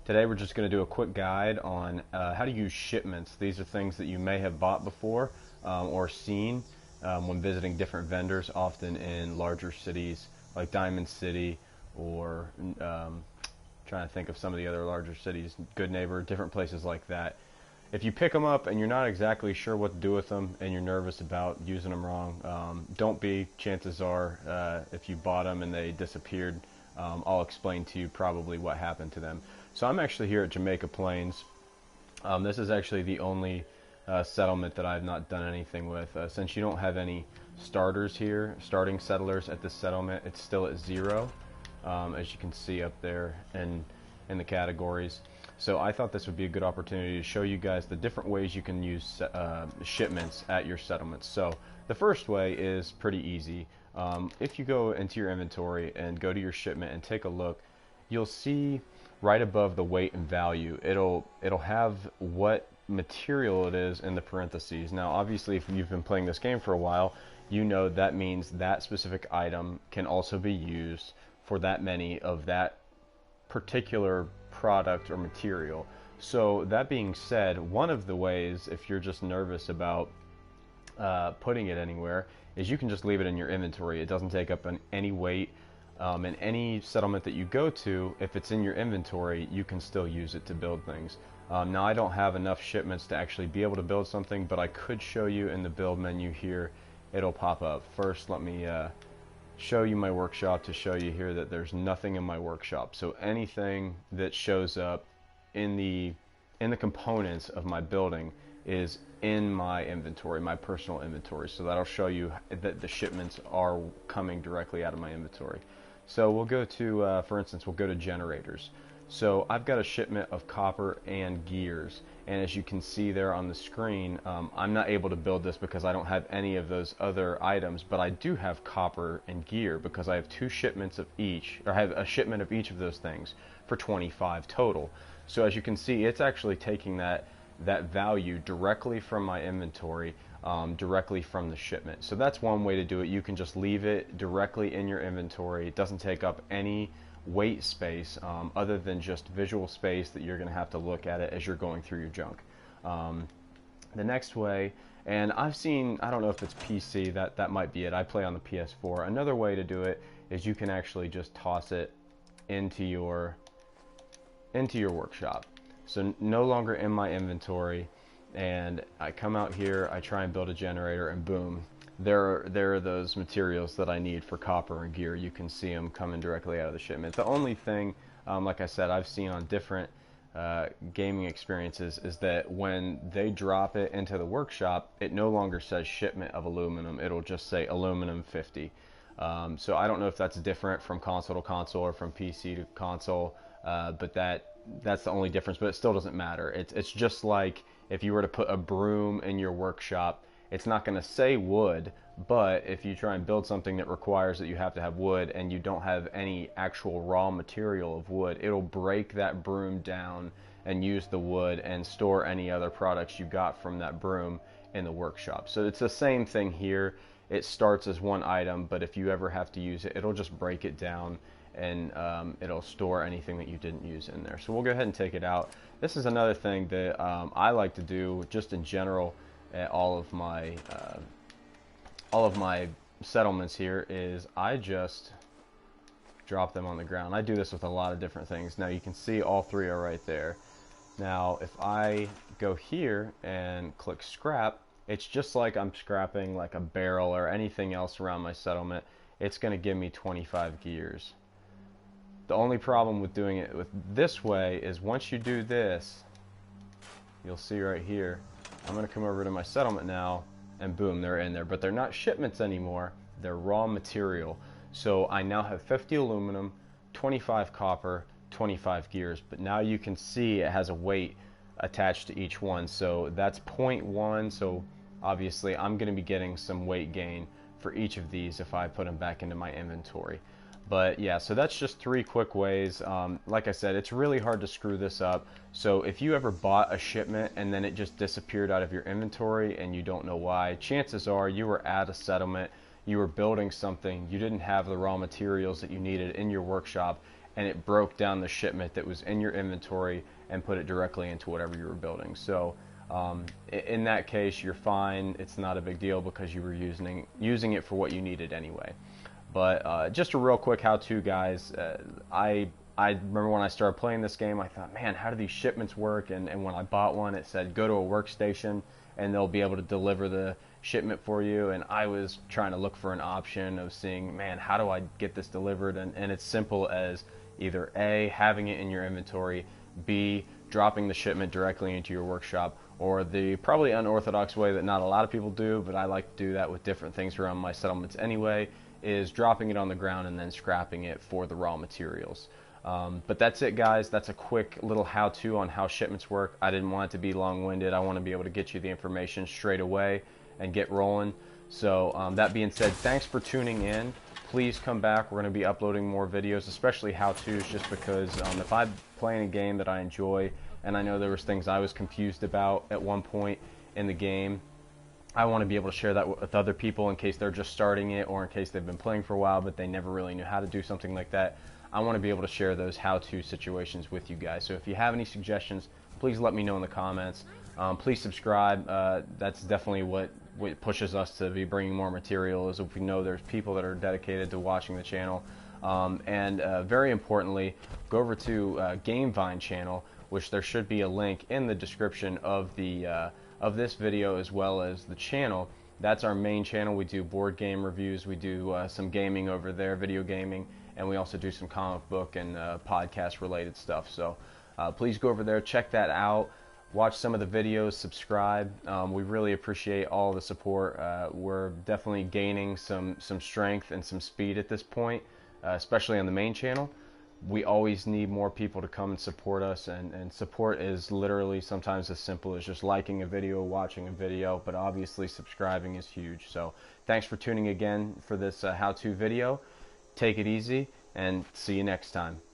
Today we're just going to do a quick guide on how to use shipments. These are things that you may have bought before or seen when visiting different vendors, often in larger cities like Diamond City or trying to think of some of the other larger cities, Good Neighbor, different places like that. If you pick them up and you're not exactly sure what to do with them and you're nervous about using them wrong, don't be. Chances are if you bought them and they disappeared, I'll explain to you probably what happened to them. So I'm actually here at Jamaica Plains. This is actually the only settlement that I've not done anything with. Since you don't have any starters here, starting settlers at this settlement, it's still at 0, as you can see up there in the categories. So I thought this would be a good opportunity to show you guys the different ways you can use shipments at your settlements. So the first way is pretty easy. If you go into your inventory and go to your shipment and take a look, you'll see right above the weight and value, it'll have what material it is in the parentheses. Now obviously if you've been playing this game for a while, you know that means that specific item can also be used for that many of that particular product or material. So that being said, one of the ways, if you're just nervous about putting it anywhere, is you can just leave it in your inventory. It doesn't take up any weight. In any settlement that you go to, if it's in your inventory, you can still use it to build things. Now I don't have enough shipments to actually be able to build something, but I could show you in the build menu here. It'll pop up. First, let me show you my workshop to show you here that there's nothing in my workshop. So anything that shows up in the components of my building is in my inventory, my personal inventory. So that'll show you that the shipments are coming directly out of my inventory. So we'll go to, for instance, we'll go to generators. So I've got a shipment of copper and gears, and as you can see there on the screen, I'm not able to build this because I don't have any of those other items, but I do have copper and gear because I have 2 shipments of each, or I have a shipment of each of those things for 25 total. So as you can see, it's actually taking that value directly from my inventory, directly from the shipment. So that's one way to do it. You can just leave it directly in your inventory. It doesn't take up any weight space other than just visual space that you're going to have to look at it as you're going through your junk. The next way, and I've seen, I don't know if it's PC, that might be it. I play on the PS4. Another way to do it is you can actually just toss it into your workshop. So no longer in my inventory, and I come out here, I try and build a generator, and boom, there are those materials that I need for copper and gear. You can see them coming directly out of the shipment. The only thing, like I said, I've seen on different gaming experiences is that when they drop it into the workshop, it no longer says shipment of aluminum. It'll just say aluminum 50. So I don't know if that's different from console to console or from PC to console, but that's the only difference. But it still doesn't matter. It's just like if you were to put a broom in your workshop, it's not going to say wood, but if you try and build something that requires that you have to have wood and you don't have any actual raw material of wood, it'll break that broom down and use the wood and store any other products you got from that broom in the workshop. So it's the same thing here. It starts as one item, but if you ever have to use it, it'll just break it down and it'll store anything that you didn't use in there. So we'll go ahead and take it out. This is another thing that I like to do just in general at all of my settlements here, is I just drop them on the ground. I do this with a lot of different things. Now you can see all 3 are right there. Now if I go here and click scrap, it's just like I'm scrapping like a barrel or anything else around my settlement. It's going to give me 25 gears. The only problem with doing it with this way is once you do this, you'll see right here, I'm going to come over to my settlement now, and boom, they're in there. But they're not shipments anymore, they're raw material. So I now have 50 aluminum, 25 copper, 25 gears. But now you can see it has a weight attached to each one. So that's 0.1, so obviously I'm going to be getting some weight gain for each of these if I put them back into my inventory. But yeah, so that's just 3 quick ways. Like I said, it's really hard to screw this up. So if you ever bought a shipment and then it just disappeared out of your inventory and you don't know why, chances are you were at a settlement, you were building something, you didn't have the raw materials that you needed in your workshop, and it broke down the shipment that was in your inventory and put it directly into whatever you were building. So in that case, you're fine. It's not a big deal because you were using it for what you needed anyway. But just a real quick how-to, guys. I remember when I started playing this game, I thought, man, how do these shipments work? And when I bought one, it said go to a workstation and they'll be able to deliver the shipment for you. And I was trying to look for an option of seeing, man, how do I get this delivered? And it's simple as either A, having it in your inventory, B, dropping the shipment directly into your workshop, or the probably unorthodox way that not a lot of people do, but I like to do that with different things around my settlements anyway, is dropping it on the ground and then scrapping it for the raw materials. But that's it, guys. That's a quick little how-to on how shipments work. I didn't want it to be long-winded. I want to be able to get you the information straight away and get rolling. So that being said, thanks for tuning in. Please come back. We're going to be uploading more videos, especially how-tos, just because if I'm playing a game that I enjoy, and I know there was things I was confused about at one point in the game, I want to be able to share that with other people in case they're just starting it, or in case they've been playing for a while but they never really knew how to do something like that. I want to be able to share those how-to situations with you guys. So if you have any suggestions, please let me know in the comments. Please subscribe. That's definitely what pushes us to be bringing more material, is if we know there's people that are dedicated to watching the channel. And very importantly, go over to Gamevine channel, which there should be a link in the description of the of this video as well as the channel. That's our main channel. We do board game reviews, we do some gaming over there, video gaming, and we also do some comic book and podcast related stuff. So please go over there, check that out, watch some of the videos, subscribe. We really appreciate all the support. We're definitely gaining some strength and some speed at this point, especially on the main channel. We always need more people to come and support us, and support is literally sometimes as simple as just liking a video, watching a video, but obviously subscribing is huge. So thanks for tuning again for this how-to video. Take it easy, and see you next time.